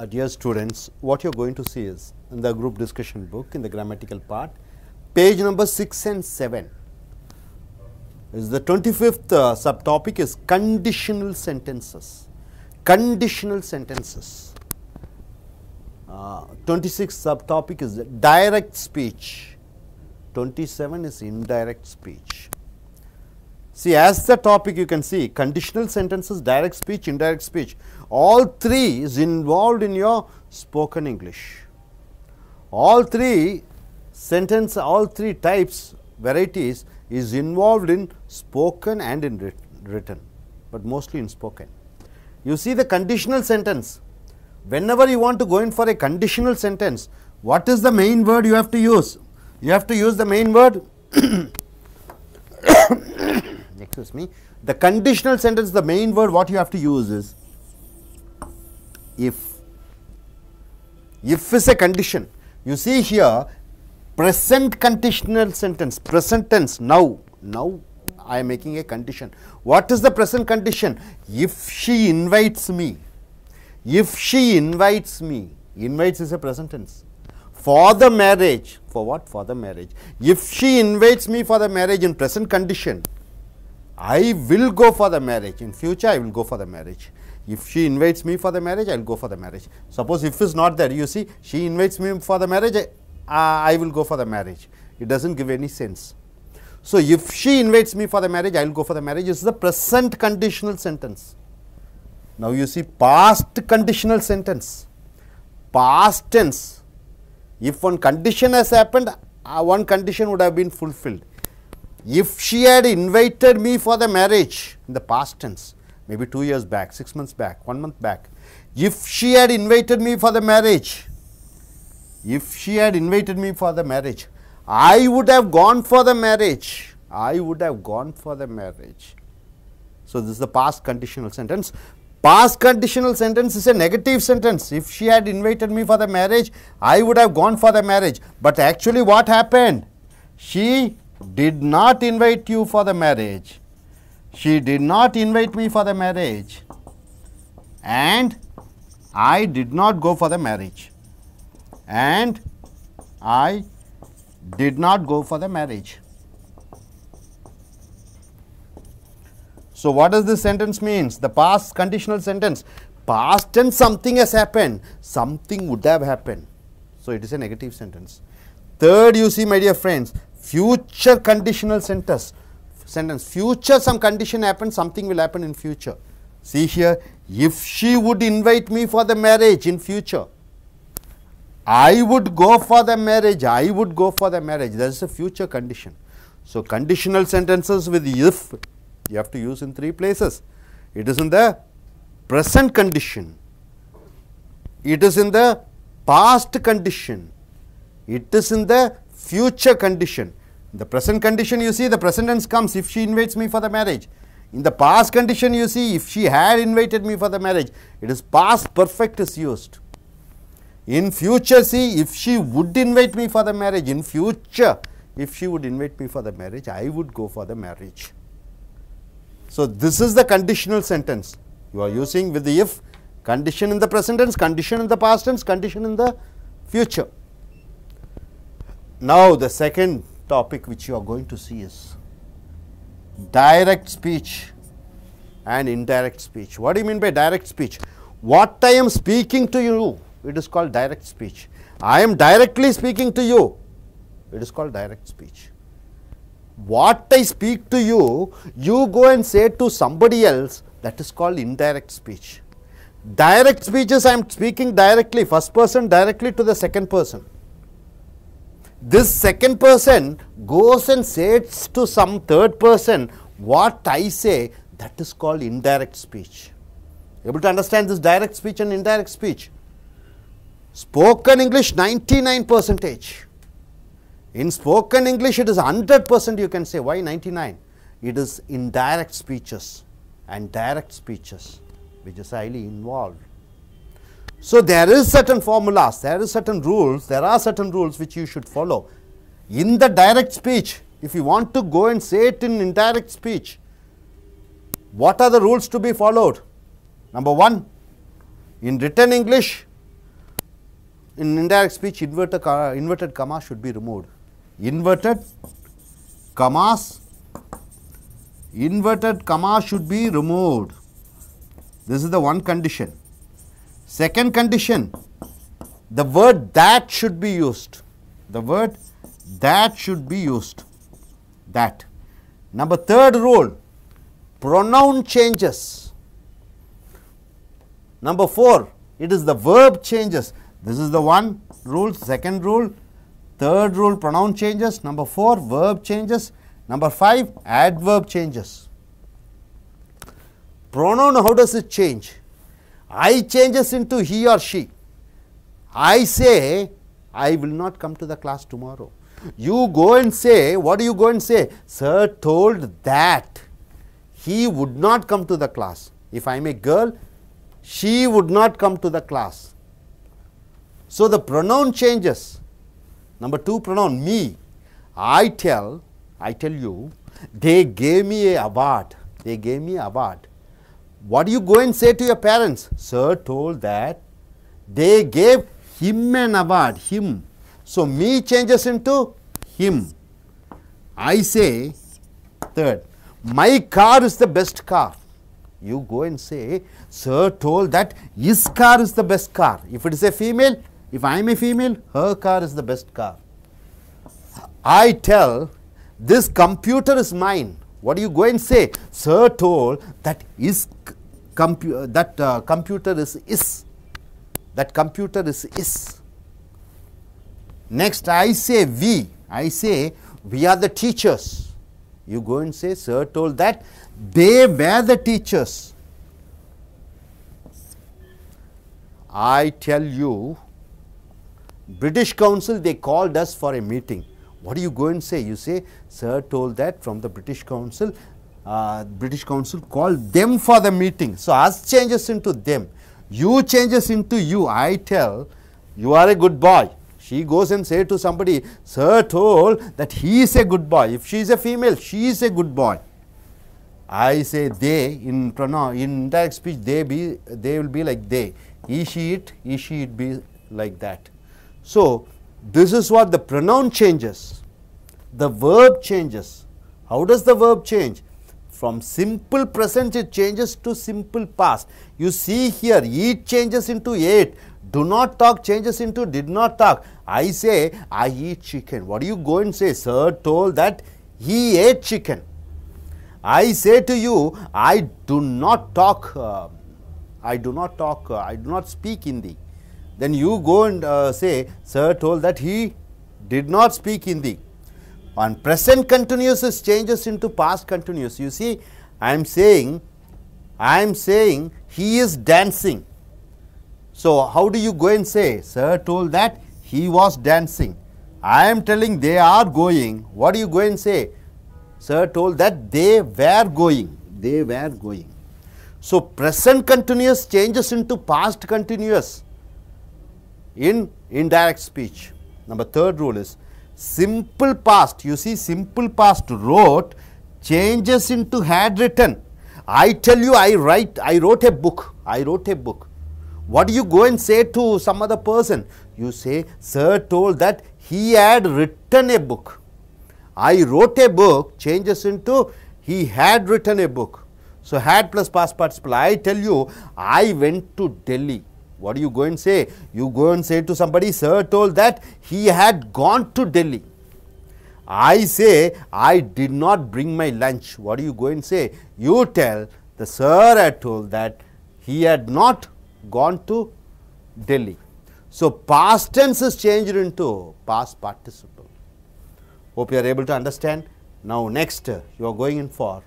Dear students, what you are going to see is in the group discussion book, in the grammatical part, page number 6 and 7 is the 25th subtopic is conditional sentences. Conditional sentences. 26th subtopic is direct speech. 27 is indirect speech. See, as the topic you can see conditional sentences, direct speech, indirect speech, all three is involved in your spoken English. All three types, varieties is involved in spoken and in written, but mostly in spoken. You see the conditional sentence, whenever you want to go in for a conditional sentence, what is the main word you have to use? You have to use the main word excuse me, the conditional sentence, the main word what you have to use is if. If is a condition. You see here present conditional sentence, present tense, now I am making a condition. What is the present condition? If she invites me, if she invites me, invites is a present tense. For the marriage, for what? For the marriage. If she invites me for the marriage in present condition, I will go for the marriage. In future, I will go for the marriage. If she invites me for the marriage, I will go for the marriage. Suppose if is not there, you see, she invites me for the marriage, I will go for the marriage. It doesn't give any sense. So, if she invites me for the marriage, I will go for the marriage is the present conditional sentence. Now, you see past conditional sentence, past tense. If one condition has happened, one condition would have been fulfilled. If she had invited me for the marriage in the past tense, maybe 2 years back, 6 months back, 1 month back, if she had invited me for the marriage, if she had invited me for the marriage, I would have gone for the marriage. I would have gone for the marriage. So, this is the past conditional sentence. Past conditional sentence is a negative sentence. If she had invited me for the marriage, I would have gone for the marriage. But actually what happened? She did not invite you for the marriage. She did not invite me for the marriage. And I did not go for the marriage. And I did not go for the marriage. So, what does this sentence means? The past conditional sentence, past tense something has happened, something would have happened. So, it is a negative sentence. Third, you see my dear friends, future conditional sentence, future some condition happens, something will happen in future. See here, if she would invite me for the marriage in future, I would go for the marriage, I would go for the marriage, that is a future condition. So, conditional sentences with if, you have to use in 3 places. It is in the present condition, it is in the past condition, it is in the future condition. In the present condition, you see the present tense comes if she invites me for the marriage. In the past condition, you see if she had invited me for the marriage, it is past perfect is used. In future, see if she would invite me for the marriage, in future if she would invite me for the marriage, I would go for the marriage. So, this is the conditional sentence. You are using with the if, condition in the present tense, condition in the past tense, condition in the future. Now, the second topic which you are going to see is direct speech and indirect speech. What do you mean by direct speech? What I am speaking to you, it is called direct speech. I am directly speaking to you, it is called direct speech. What I speak to you, you go and say to somebody else, that is called indirect speech. Direct speech is I am speaking directly, first person directly to the second person. This second person goes and says to some third person, what I say, that is called indirect speech. Able to understand this direct speech and indirect speech? Spoken English 99%. In spoken English, it is 100% you can say. Why 99? It is indirect speeches and direct speeches which is highly involved. So, there is certain formulas, there is certain rules, there are certain rules which you should follow. In the direct speech, if you want to go and say it in indirect speech, what are the rules to be followed? Number 1, in written English, in indirect speech, inverted comma should be removed. Inverted comma should be removed. This is the one condition. Second condition, the word that should be used. The word that should be used. That. Number third rule, pronoun changes. Number 4, it is the verb changes. This is the one rule. Second rule. Third rule, pronoun changes. Number 4, verb changes. Number 5, adverb changes. Pronoun, how does it change? I changes into he or she. I say, I will not come to the class tomorrow. You go and say, what do you go and say? Sir told that he would not come to the class. If I am a girl, she would not come to the class. So the pronoun changes. Number 2 pronoun, me. I tell you, they gave me a award. They gave me a award. What do you go and say to your parents? Sir told that they gave him an award. Him. So me changes into him. I say, third, my car is the best car. You go and say, sir told that his car is the best car. If it is a female, if I am a female, her car is the best car. I tell, this computer is mine. What do you go and say? Sir told that computer is. That computer is. Next, I say we. I say we are the teachers. You go and say, sir told that they were the teachers. I tell you, British Council, they called us for a meeting. What do you go and say? You say, sir told that from the British Council called them for the meeting. So us changes into them. You changes into you. I tell, you are a good boy. She goes and say to somebody, sir told that he is a good boy. If she is a female, she is a good boy. I say they, in pronoun, in indirect speech, they will be like they. He, she, it be like that. So this is what the pronoun changes. The verb changes. How does the verb change? From simple present it changes to simple past. You see here, eat changes into ate. Do not talk changes into did not talk. I say, I eat chicken. What do you go and say? Sir told that he ate chicken. I say to you, I do not speak Hindi. Then you go and say, sir told that he did not speak Hindi. And present continuous changes into past continuous. You see, I am saying he is dancing. So how do you go and say? Sir told that he was dancing. I am telling they are going. What do you go and say? Sir told that they were going. They were going. So present continuous changes into past continuous in indirect speech. Number third rule is simple past. You see, simple past wrote changes into had written. I tell you, I wrote a book. I wrote a book. What do you go and say to some other person? You say, sir told that he had written a book. I wrote a book changes into he had written a book. So had plus past participle. I tell you, I went to Delhi. What do you go and say? You go and say to somebody, sir told that he had gone to Delhi. I say, I did not bring my lunch. What do you go and say? You tell, the sir had told that he had not gone to Delhi. So past tense is changed into past participle. Hope you are able to understand. Now next, you are going in for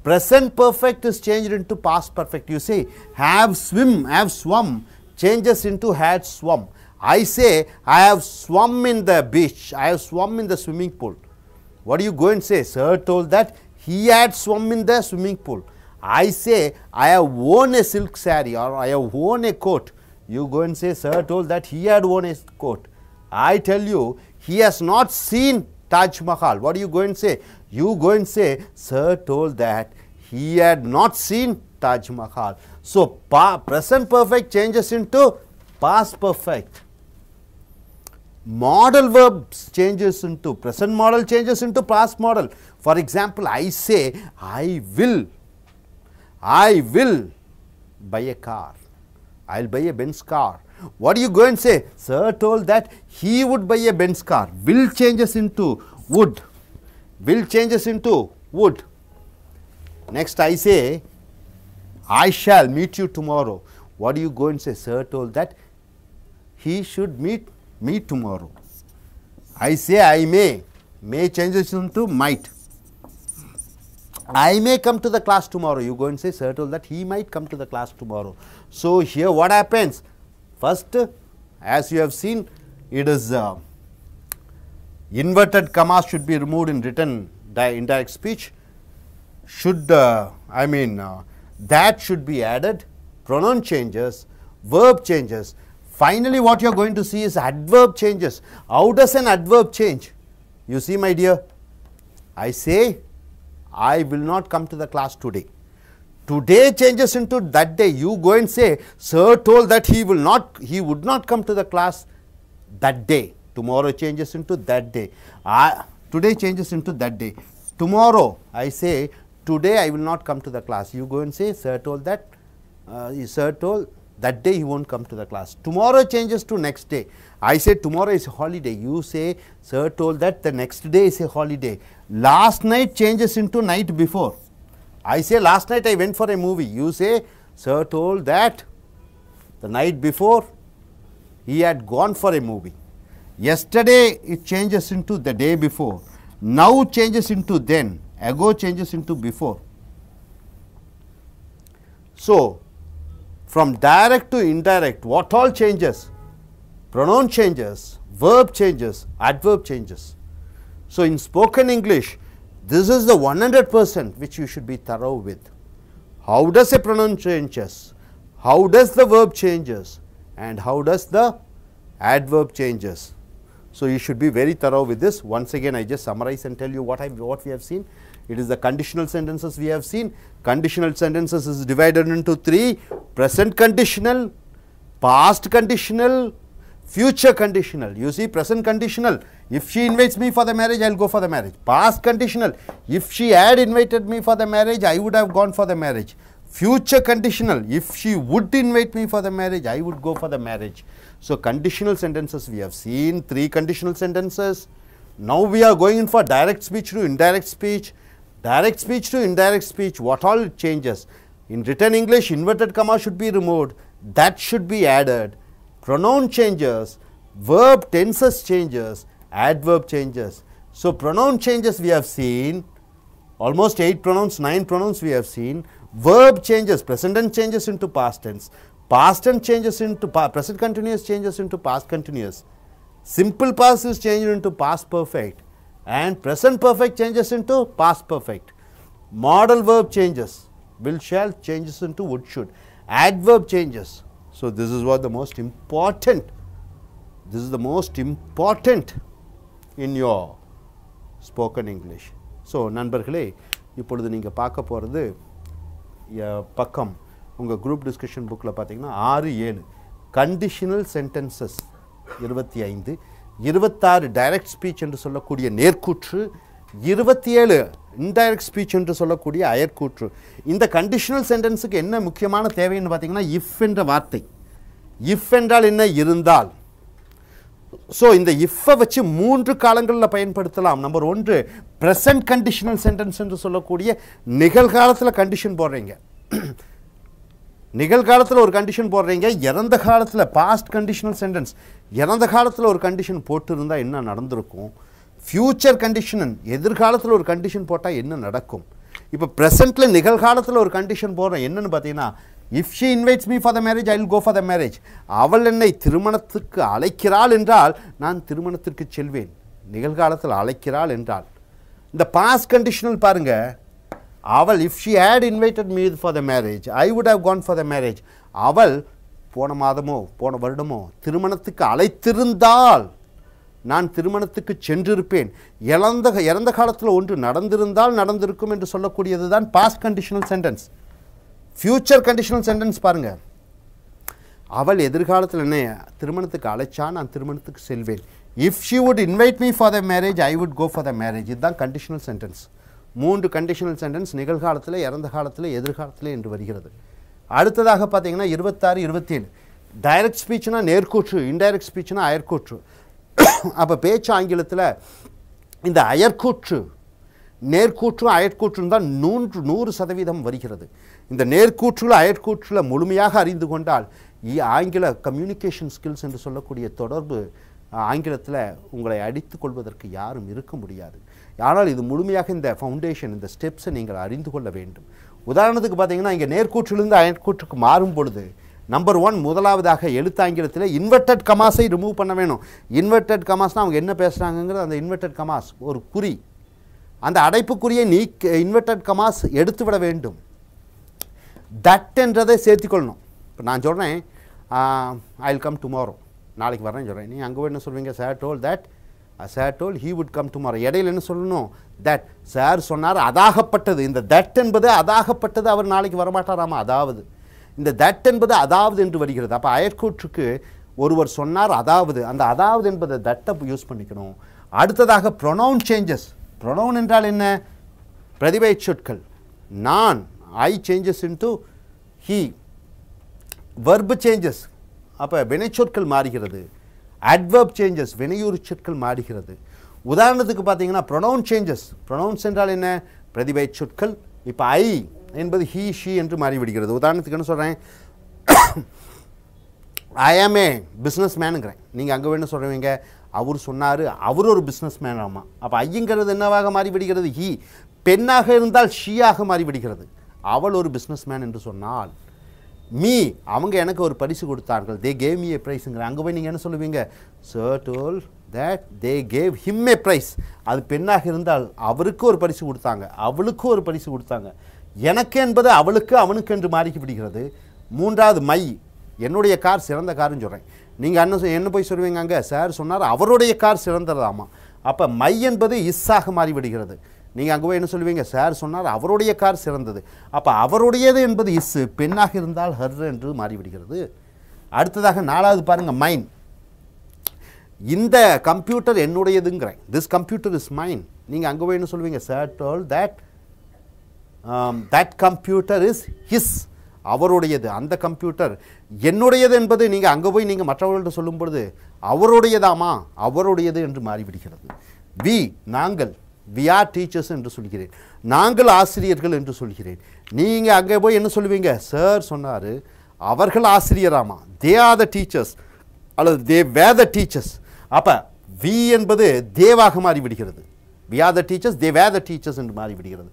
present perfect is changed into past perfect. You say, have swum changes into had swum. I say, I have swum in the beach. I have swum in the swimming pool. What do you go and say? Sir told that he had swum in the swimming pool. I say, I have worn a silk saree or I have worn a coat. You go and say, sir told that he had worn a coat. I tell you, he has not seen Taj Mahal. What do you go and say? You go and say, sir told that he had not seen Taj Mahal. So present perfect changes into past perfect. Modal verbs changes into present model, changes into past model. For example, I say, I will buy a car. I'll buy a Benz car. What do you go and say? Sir told that he would buy a Benz car. Will changes into would. Will changes into would. Next I say, I shall meet you tomorrow. What do you go and say? Sir told that he should meet me tomorrow. I say I may. May changes into might. I may come to the class tomorrow. You go and say, sir told that he might come to the class tomorrow. So here what happens? First, as you have seen, it is inverted commas should be removed in written indirect speech. Should that should be added. Pronoun changes, verb changes. Finally, what you are going to see is adverb changes. How does an adverb change? You see, my dear, I say, I will not come to the class today. Today changes into that day. You go and say, sir told that he would not come to the class that day. Tomorrow changes into that day. Today changes into that day. Tomorrow, I say, today I will not come to the class. You go and say, sir told that day he won't come to the class. Tomorrow changes to next day. I say tomorrow is a holiday. You say, sir told that the next day is a holiday. Last night changes into night before. I say last night I went for a movie. You say, sir told that the night before he had gone for a movie. Yesterday it changes into the day before. Now changes into then. Ago changes into before. So, from direct to indirect, what all changes? Pronoun changes, verb changes, adverb changes. So, in spoken English, this is the 100% which you should be thorough with. How does a pronoun changes? How does the verb changes? And how does the adverb changes? So, you should be very thorough with this. Once again, I just summarize and tell you what we have seen. It is the conditional sentences we have seen. Conditional sentences is divided into three: present conditional, past conditional, future conditional. You see, present conditional, if she invites me for the marriage, I will go for the marriage. Past conditional, if she had invited me for the marriage, I would have gone for the marriage. Future conditional, if she would invite me for the marriage, I would go for the marriage. So, conditional sentences we have seen, three conditional sentences. Now, we are going in for direct speech to indirect speech. Direct speech to indirect speech, what all changes? In written English, inverted comma should be removed. That should be added. Pronoun changes, verb tenses changes, adverb changes. So, pronoun changes we have seen, almost 8 pronouns, 9 pronouns we have seen. Verb changes, present tense changes into past tense. Past tense changes into present continuous changes into past continuous. Simple past is changed into past perfect. And present perfect changes into past perfect. Modal verb changes, will shall changes into would should. Adverb changes. So, this is what the most important, in your spoken English. So, நண்பர்களே, இப்பொழுது நீங்கள் பார்க்க போகிறது பக்கம் உங்கள் group discussion புக்கில் பார்த்தீங்கன்னா 6-7 conditional sentences 25, 26 direct speech என்று சொல்லக்கூடிய நேர்க்கூற்று, 27 இன்டைரக்ட் ஸ்பீச் என்று சொல்லக்கூடிய அயற்கூற்று. இந்த கண்டிஷனல் சென்டென்ஸுக்கு என்ன முக்கியமான தேவைன்னு பார்த்தீங்கன்னா இஃப் என்ற வார்த்தை. இஃப் என்றால் என்ன? இருந்தால். ஸோ இந்த இஃப்பை வச்சு 3 காலங்களில் பயன்படுத்தலாம். நம்பர் 1, ப்ரெசன்ட் கண்டிஷனல் சென்டென்ஸ் என்று சொல்லக்கூடிய நிகழ்காலத்தில் கண்டிஷன் போடுறீங்க. நிகழ்காலத்தில் ஒரு கண்டிஷன் போடுறீங்க. இறந்த காலத்தில் பாஸ்ட் கண்டிஷனல் சென்டென்ஸ், இறந்த காலத்தில் ஒரு கண்டிஷன் போட்டிருந்தால் என்ன நடந்திருக்கும்? ஃப்யூச்சர் கண்டிஷன், எதிர்காலத்தில் ஒரு கண்டிஷன் போட்டால் என்ன நடக்கும்? இப்போ ப்ரெசென்ட்டில் நிகழ்காலத்தில் ஒரு கண்டிஷன் போடுறோம். என்னென்னு பார்த்தீங்கன்னா, if she invites me for the marriage I will go for the marriage. அவள் என்னை திருமணத்துக்கு அழைக்கிறாள் என்றால் நான் திருமணத்திற்கு செல்வேன். நிகழ்காலத்தில் அழைக்கிறாள் என்றால். இந்த பாஸ்ட் கண்டிஷனல் பாருங்கள், அவள் if she had invited me for the marriage I would have gone for the marriage. அவள் போன மாதமோ போன வருடமோ திருமணத்துக்கு அழைத்திருந்தால் நான் திருமணத்துக்கு சென்றிருப்பேன். இறந்த காலத்தில் ஒன்று நடந்திருந்தால் நடந்திருக்கும் என்று சொல்லக்கூடியது தான் past conditional sentence. Future conditional sentence பாருங்கள், அவள் எதிர்காலத்தில் என்ன திருமணத்துக்கு அழைச்சா நான் திருமணத்துக்கு செல்வேன். if she would invite me for the marriage I would go for the marriage. இதுதான் conditional sentence. 3 conditional sentence நிகழ்காலத்தில், இறந்த காலத்தில், எதிர்காலத்தில் என்று வருகிறது. அடுத்ததாக பார்த்தீங்கன்னா 26 27 டைரக்ட் ஸ்பீச்னா நேர்கூற்று, இன்டைரக்ட் ஸ்பீச்னா அயற்கூற்று. அப்போ பேச்சு ஆங்கிலத்தில் இந்த அயற்கூற்று, நேர்கூற்றும் அயற்கூற்றும் தான் 100% வருகிறது. இந்த நேர்கூற்றில் அயற்கூற்றில் முழுமையாக அறிந்து கொண்டால் ஆங்கில கம்யூனிகேஷன் ஸ்கில்ஸ் என்று சொல்லக்கூடிய தொடர்பு ஆங்கிலத்தில் உங்களை அடித்து கொள்வதற்கு யாரும் இருக்க முடியாது. ஆனால் இது முழுமையாக இந்த ஃபவுண்டேஷன், இந்த ஸ்டெப்ஸை நீங்கள் அறிந்து கொள்ள வேண்டும். உதாரணத்துக்கு பார்த்தீங்கன்னா இங்கே நேர்கூற்றிலிருந்து அயற்கூற்றுக்கு மாறும் பொழுது நம்பர் 1 முதலாவதாக எழுத்தாங்கிலத்தில் இன்வெர்டட் கமாஸை ரிமூவ் பண்ண வேணும். இன்வெர்டட் கமாஸ்னால் அவங்க என்ன பேசுகிறாங்கிறது அந்த இன்வெர்டட் கமாஸ் ஒரு குறி, அந்த அடைப்புக்குறியை இன்வெர்டட் கமாஸ் எடுத்து விட வேண்டும். தட் என்றதை சேர்த்துக்கொள்ளணும். இப்போ நான் சொல்கிறேன் ஐ வில் கம் டுமாரோ, நாளைக்கு வரேன்னு சொல்கிறேன். நீங்கள் அங்கே என்ன சொல்வீங்க? Sir told that, sir told he would come tomorrow. இடையில என்ன சொல்லணும்? தட். சார் சொன்னார் அதாகப்பட்டது. இந்த தட் என்பது அதாகப்பட்டது, அவர் நாளைக்கு வரமாட்டாராமா. அதாவது இந்த தட் என்பது அதாவது என்று வருகிறது. அப்போ அயற்கூற்றுக்கு ஒருவர் சொன்னார் அதாவது, அந்த அதாவது என்பதை தட்டை யூஸ் பண்ணிக்கணும். அடுத்ததாக ப்ரொனவுன் சேஞ்சஸ். ப்ரொனவுன் என்றால் என்ன? பிரதிபெயர் சொற்கள். நான், I changes into he. Verb changes, அப்போ வினைச்சொற்கள் மாறுகிறது. அட்வர்ப் சேஞ்சஸ், வினையுறு சொற்கள் மாறுகிறது. உதாரணத்துக்கு பார்த்தீங்கன்னா ப்ரொனவுன் சேஞ்சஸ். ப்ரொனவுன்ஸ் என்றால் என்ன? பிரதிபெயர் சொற்கள். இப்போ ஐ என்பது ஹீ ஷீ என்று மாறிவிடுகிறது. உதாரணத்துக்கு என்ன சொல்கிறேன்? ஐ ஆம் ஏ பிஸ்னஸ் மேனுங்கிறேன். நீங்கள் அங்கே வேணும் சொல்கிறவங்க அவர் சொன்னார் அவர் ஒரு பிஸ்னஸ் மேன் ஆமாம். அப்போ ஐங்கிறது என்னவாக மாறிவிடுகிறது? ஹீ. பெண்ணாக இருந்தால் ஷீயாக மாறிவிடுகிறது. அவள் ஒரு பிஸ்னஸ் மேன் என்று சொன்னால். மீ, அவங்க எனக்கு ஒரு பரிசு கொடுத்தார்கள். தே கேவ் மீ ஏ ப்ரைஸுங்கிற. அங்கே போய் நீங்கள் என்ன சொல்லுவீங்க? Sir told that they gave him a prize. அது பெண்ணாக இருந்தால் அவருக்கு ஒரு பரிசு கொடுத்தாங்க, அவளுக்கு ஒரு பரிசு கொடுத்தாங்க. எனக்கு என்பது அவளுக்கு அவனுக்கு என்று மாறி விடுகிறது. மூன்றாவது மை, என்னுடைய கார் சிறந்த காருன்னு சொல்கிறேன். நீங்கள் என்ன போய் சொல்லுவீங்க? அங்கே சார் சொன்னார் அவருடைய கார் சிறந்ததாமா. அப்போ மை என்பது இஸ்ஸாக மாறிவிடுகிறது. நீங்கள் அங்கே போய் என்ன சொல்லுவீங்க? சார் சொன்னார் அவருடைய கார் சிறந்தது. அப்போ அவருடையது என்பது இஸ்ஸு, பெண்ணாக இருந்தால் ஹர் என்று மாறிவிடுகிறது. அடுத்ததாக 4வது பாருங்கள், மைன். இந்த கம்ப்யூட்டர் என்னுடையதுங்கிறேன். This computer is mine. நீங்கள் அங்கே போய் என்ன சொல்லுவீங்க? Sir told that that computer is his. அவருடையது அந்த கம்ப்யூட்டர். என்னுடையது என்பது நீங்கள் அங்கே போய் நீங்கள் மற்றவர்கள்ட்ட சொல்லும் பொழுது அவருடையதாமா, அவருடையது என்று மாறிவிடுகிறது. வி, நாங்கள். வி ஆர் டீச்சர்ஸ் என்று சொல்கிறேன். நாங்கள் ஆசிரியர்கள் என்று சொல்கிறேன். நீங்கள் அங்கே போய் என்ன சொல்லுவீங்க? சார் சொன்னார் அவர்கள் ஆசிரியராமா, தே ஆர் த டீச்சர்ஸ் அல்லது தே வேர் த டீச்சர்ஸ். அப்போ வி என்பது தேவாக மாறிவிடுகிறது. We are the teachers, they were the teachers என்று மாறிவிடுகிறது.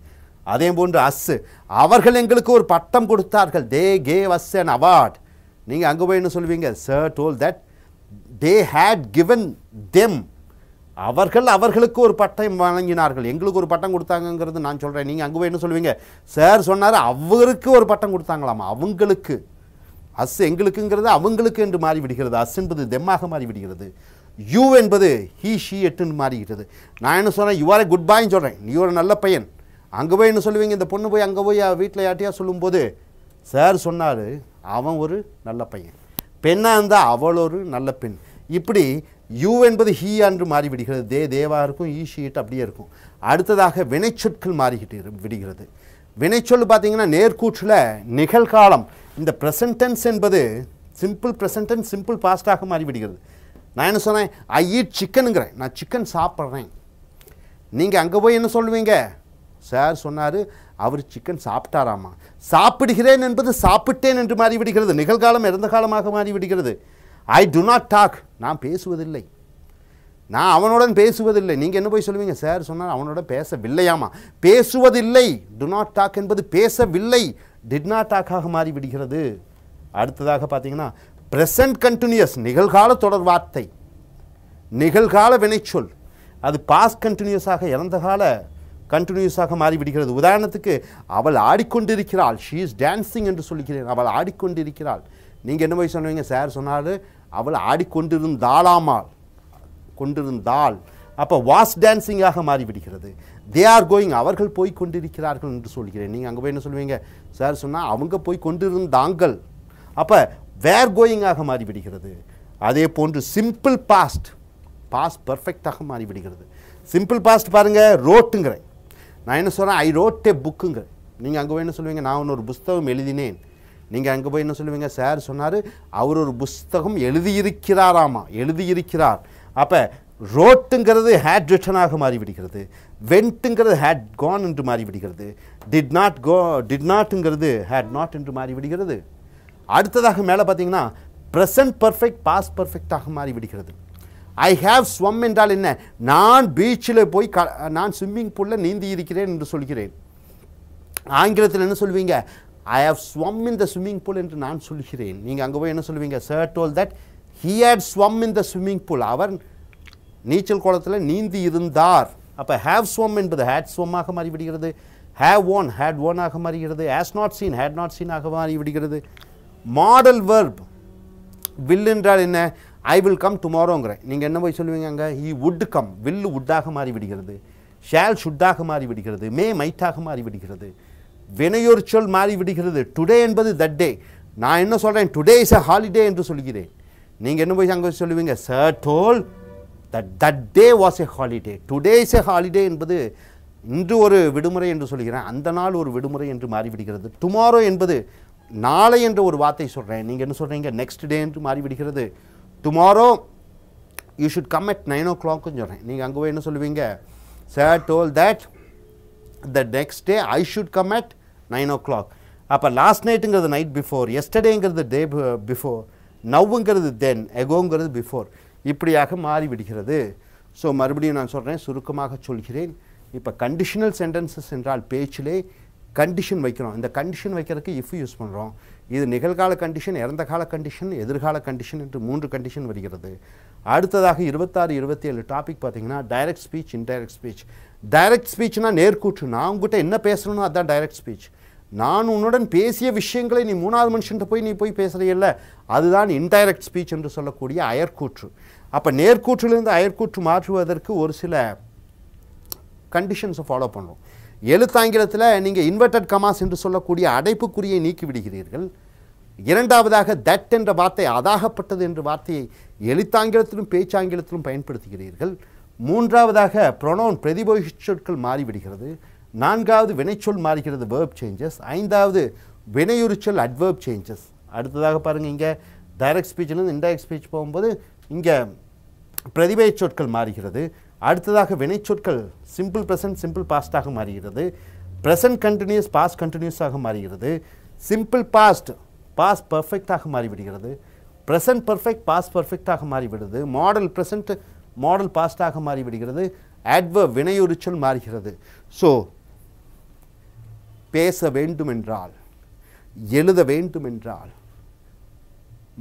அதே போன்று அஸ், அவர்கள் எங்களுக்கு ஒரு பட்டம் கொடுத்தார்கள். They gave us an award. நீங்கள் அங்கே போய் என்ன சொல்லுவீங்க? Sir told that they had given them. அவர்கள் அவர்களுக்கு ஒரு பட்டம் வழங்கினார்கள், எங்களுக்கு ஒரு பட்டம் கொடுத்தாங்கிறது நான் சொல்கிறேன். நீங்கள் அங்கே போய் என்ன சொல்லுவீங்க? சார் சொன்னார் அவருக்கு ஒரு பட்டம் கொடுத்தாங்களாமா, அவங்களுக்கு. அஸ் எங்களுக்குங்கிறது அவங்களுக்கு என்று மாறிவிடுகிறது. அஸ் என்பது தெம்மாக மாறிவிடுகிறது. யூ என்பது ஹீ ஷீ எட்டுன்னு மாறிவிடுகிறது. நான் என்ன சொன்னேன்? யூ ஆர் ஏ குட் பாய்ன்னு சொல்கிறேன், நீ ஒரு நல்ல பையன். அங்கே போய் என்ன சொல்லுவீங்க? இந்த பொண்ணு போய் அங்கே போய் வீட்டில் யார்ட்டையா சொல்லும்போது சார் சொன்னார் அவன் ஒரு நல்ல பையன், பெண்ணாக இருந்தால் அவள் ஒரு நல்ல பெண். இப்படி யூ என்பது ஹீ என்று மாறிவிடுகிறது. தேவாக இருக்கும், ஈ ஷீட் அப்படியே இருக்கும். அடுத்ததாக வினைச்சொற்கள் மாறிக்கிட்டு விடுகிறது. வினைச்சொல் பார்த்தீங்கன்னா நேர்கூற்றில் நிகழ்காலம். இந்த ப்ரெசன்ட் டென்ஸ் என்பது சிம்பிள் ப்ரெசன்ட் டென்ஸ் சிம்பிள் பாஸ்டாக மாறிவிடுகிறது. நான் என்ன சொன்னேன்? ஐ ஈட் சிக்கனுங்கிறேன், நான் சிக்கன் சாப்பிட்றேன். நீங்கள் அங்கே போய் என்ன சொல்லுவீங்க? சார் சொன்னார் அவர் சிக்கன் சாப்பிட்டாராமா. சாப்பிடுகிறேன் என்பது சாப்பிட்டேன் என்று மாறிவிடுகிறது. நிகழ்காலம் இறந்த காலமாக மாறிவிடுகிறது. ஐ டு நாட் டாக், நான் பேசுவதில்லை, நான் அவனுடன் பேசுவதில்லை. நீங்கள் என்ன போய் சொல்லுவீங்க? சார் சொன்னார் அவனோட பேசவில்லையாமா. பேசுவதில்லை, டு நாட் டாக் என்பது பேசவில்லை, டிட் நாட் டாக்காக மாறிவிடுகிறது. அடுத்ததாக பார்த்தீங்கன்னா ப்ரெசன்ட் கண்டினியூஸ், நிகழ்கால தொடர் வார்த்தை, நிகழ்கால வினைச்சொல். அது பாஸ்ட் கண்டினியூஸாக இறந்த கால கண்டினியூஸாக மாறிவிடுகிறது. உதாரணத்துக்கு அவள் ஆடிக்கொண்டிருக்கிறாள், ஷீ இஸ் டான்சிங் என்று சொல்லிக்கிறேன், அவள் ஆடிக்கொண்டிருக்கிறாள். நீங்கள் என்ன போய் சொன்னீங்க? சார் சொன்னார் அவள் ஆடிக்கொண்டிருந்தாளாமாள், கொண்டிருந்தாள். அப்போ வாஸ் டான்சிங்காக மாறிவிடுகிறது. தே ஆர் கோயிங், அவர்கள் போய் கொண்டிருக்கிறார்கள் என்று சொல்கிறேன். நீங்கள் அங்கே போய் என்ன சொல்லுவீங்க? சார் சொன்னால் அவங்க போய் கொண்டிருந்தாங்கள். அப்போ வேர் கோயிங்காக மாறிவிடுகிறது. அதே போன்று சிம்பிள் பாஸ்ட் பாஸ்ட் பர்ஃபெக்டாக மாறிவிடுகிறது. சிம்பிள் பாஸ்ட் பாருங்கள், ரோட்டுங்கிறேன். நான் என்ன சொல்கிறேன், ஐ ரோட் ஏ புக்குங்கிறேன். நீங்கள் அங்கே போய் என்ன சொல்லுவீங்க, நான் ஒரு புஸ்தகம் எழுதினேன். நீங்கள் அங்கே போய் என்ன சொல்லுவீங்க, சார் சொன்னார் அவர் ஒரு புஸ்தகம் எழுதியிருக்கிறாராமா, எழுதியிருக்கிறார். அப்போ ரோட்டுங்கிறது ஹேட் ரிட்டனாக மாறிவிடுகிறது, வென்ட்டுங்கிறது ஹேட் கான் என்று மாறிவிடுகிறது, டிட் நாட்டுங்கிறது ஹேட் நாட் என்று மாறிவிடுகிறது. அடுத்ததாக மேலே பார்த்தீங்கன்னா ப்ரெசன்ட் பர்ஃபெக்ட் பாஸ்ட் பர்ஃபெக்டாக மாறிவிடுகிறது. ஐ ஹாவ் ஸ்வம் என்றால் என்ன, நான் பீச்சில் போய் நான் ஸ்விம்மிங் பூலில் நீந்தி இருக்கிறேன் என்று சொல்கிறேன். ஆங்கிலத்தில் என்ன சொல்வீங்க, I have swum in the swimming pool என்று நான் சொல்கிறேன். நீங்கள் அங்கே போய் என்ன சொல்வீங்க, sir told that he had swum in the swimming pool, அவர் நீச்சல் குளத்தில் நீந்தி இருந்தார். அப்போ ஹேவ் ஸ்வம் என்பது ஹேட் ஸ்வம்மாக மாறிவிடுகிறது, ஹேவ் ஒன் ஹேட் ஒன்னாக மாறுகிறது, has not seen had not சீனாக மாறிவிடுகிறது. மாடல் வெர்ப் வில் என்றால் என்ன, ஐ வில் கம் டுமாரோங்கிறேன். நீங்கள் என்ன போய் சொல்லுவீங்க அங்கே, ஹி வுட் கம், வில் வுட்டாக மாறிவிடுகிறது, ஷேல் ஷுட்டாக மாறிவிடுகிறது, மே மைட்டாக மாறிவிடுகிறது, வினையொரு சொல் மாறிவிடுகிறது. டுடே என்பது தட் டே, நான் என்ன சொல்கிறேன், டுடே இஸ் எ ஹாலிடே என்று சொல்கிறேன். நீங்கள் என்ன போய் அங்கே சொல்லுவீங்க, sir told that day was a holiday, today is a holiday என்பது இன்று ஒரு விடுமுறை என்று சொல்கிறேன், அந்த நாள் ஒரு விடுமுறை என்று மாறிவிடுகிறது. டுமாரோ என்பது நாளை என்ற ஒரு வார்த்தை சொல்கிறேன், நீங்கள் என்ன சொல்கிறீங்க, நெக்ஸ்ட் டே என்று மாறிவிடுகிறது. Tomorrow you should come at 9 o'clock சொல்கிறேன். நீங்கள் அங்கே போய் என்ன சொல்லுவீங்க, sir told that the next day I should come at 9 o'clock. அப்போ லாஸ்ட் நைட்டுங்கிறது நைட் பிஃபோர், எஸ்டர்டேங்கிறது டே பிஃபோர், நவ்வுங்கிறது தென், எகோங்கிறது பிஃபோர், இப்படியாக மாறிவிடுகிறது. ஸோ மறுபடியும் நான் சொல்கிறேன், சுருக்கமாக சொல்கிறேன். இப்போ கண்டிஷனல் சென்டென்சஸ் என்றால் பேச்சிலே கண்டிஷன் வைக்கிறோம். இந்த கண்டிஷன் வைக்கிறதுக்கு இஃப் யூஸ் பண்ணுறோம். இது நிகழ்கால கண்டிஷன், இறந்த கால கண்டிஷன், எதிர்கால கண்டிஷன் என்று 3 கண்டிஷன் வருகிறது. அடுத்ததாக 26, 27 டாபிக் பார்த்தீங்கன்னா direct speech, indirect speech. Direct ஸ்பீச்னா நேர்கூற்று, நான் உங்ககிட்ட என்ன பேசணும்னோ அதுதான் டைரக்ட் ஸ்பீச். நான் உன்னுடன் பேசிய விஷயங்களை நீ 3வது மனுஷன்ட்ட போய் பேசுகிறீல்ல, அதுதான் இன்டைரக்ட் ஸ்பீச் என்று சொல்லக்கூடிய அயற்கூற்று. அப்போ நேர்கூற்றிலிருந்து அயற்கூற்று மாற்றுவதற்கு ஒரு சில கண்டிஷன்ஸை ஃபாலோ பண்ணுறோம். எழுத்தாங்கிலத்தில் நீங்கள் இன்வெர்டட் கமாஸ் என்று சொல்லக்கூடிய அடைப்புக்குறியை நீக்கி விடுகிறீர்கள். இரண்டாவதாக தட் என்ற வார்த்தை, அதாகப்பட்டது என்ற வார்த்தையை எழுத்தாங்கிலத்திலும் பேச்சாங்கிலத்திலும் பயன்படுத்துகிறீர்கள். மூன்றாவதாக ப்ரொனவுன் பிரதிபொசிஷன்கள் மாறிவிடுகிறது. நான்காவது வினைச்சொல் மாறுகிறது, வேர்ப் சேஞ்சஸ். ஐந்தாவது வினையுரிச்சொல் அட்வர்ப் சேஞ்சஸ். அடுத்ததாக பாருங்கள், இங்கே டைரக்ட் ஸ்பீச்சிலிருந்து இன்டைரக்ட் ஸ்பீச் போகும்போது இங்கே பிரதிபெயர் சொற்கள் மாறுகிறது. அடுத்ததாக வினைச்சொற்கள் சிம்பிள் ப்ரெசன்ட் சிம்பிள் பாஸ்டாக மாறுகிறது. ப்ரெசன்ட் கண்டினியூஸ் பாஸ்ட் கண்டினியூஸாக மாறுகிறது. சிம்பிள் பாஸ்ட் பாஸ்ட் பர்ஃபெக்டாக மாறிவிடுகிறது. ப்ரெசன்ட் பர்ஃபெக்ட் பாஸ்ட் பர்ஃபெக்டாக மாறிவிடுது. மாடல் ப்ரெசன்ட் மாடல் பாஸ்டாக மாறிவிடுகிறது. அட்வர்ப் வினையுரிச்சொல் மாறுகிறது. ஸோ பேச வேண்டுமென்றால், எழுத வேண்டுமென்றால்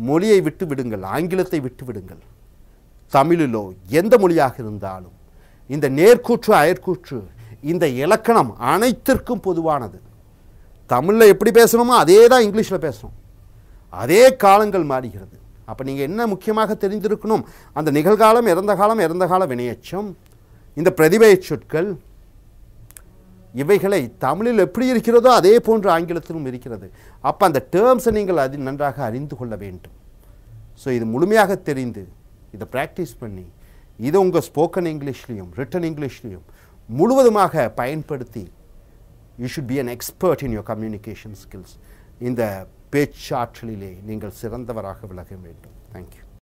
மொழியை விட்டு விடுங்கள், ஆங்கிலத்தை விட்டு விடுங்கள். தமிழிலோ எந்த மொழியாக இருந்தாலும் இந்த நேர்கூற்று அயற்கூற்று இந்த இலக்கணம் அனைத்திற்கும் பொதுவானது. தமிழில் எப்படி பேசணுமோ அதே தான் இங்கிலீஷில் பேசணும். அதே காலங்கள் மாறுகிறது. அப்போ நீங்கள் என்ன முக்கியமாக தெரிந்திருக்கணும், அந்த நிகழ்காலம், இறந்த காலம், இறந்த கால வினையெச்சம், இந்த பிரதிபெயர் சொற்கள், இவைகளை தமிழில் எப்படி இருக்கிறதோ அதே போன்று ஆங்கிலத்திலும் இருக்கிறது. அப்போ அந்த டேர்ம்ஸை நீங்கள் அதில் நன்றாக அறிந்து கொள்ள வேண்டும். ஸோ இது முழுமையாக தெரிந்து இதை ப்ராக்டிஸ் பண்ணி இதை உங்கள் ஸ்போக்கன் இங்கிலீஷ்லேயும் ரிட்டன் இங்கிலீஷ்லேயும் முழுவதுமாக பயன்படுத்தி you should be an expert in your communication skills. இந்த பேச்சாற்றலிலே நீங்கள் சிறந்தவராக விளங்க வேண்டும். தேங்க்யூ.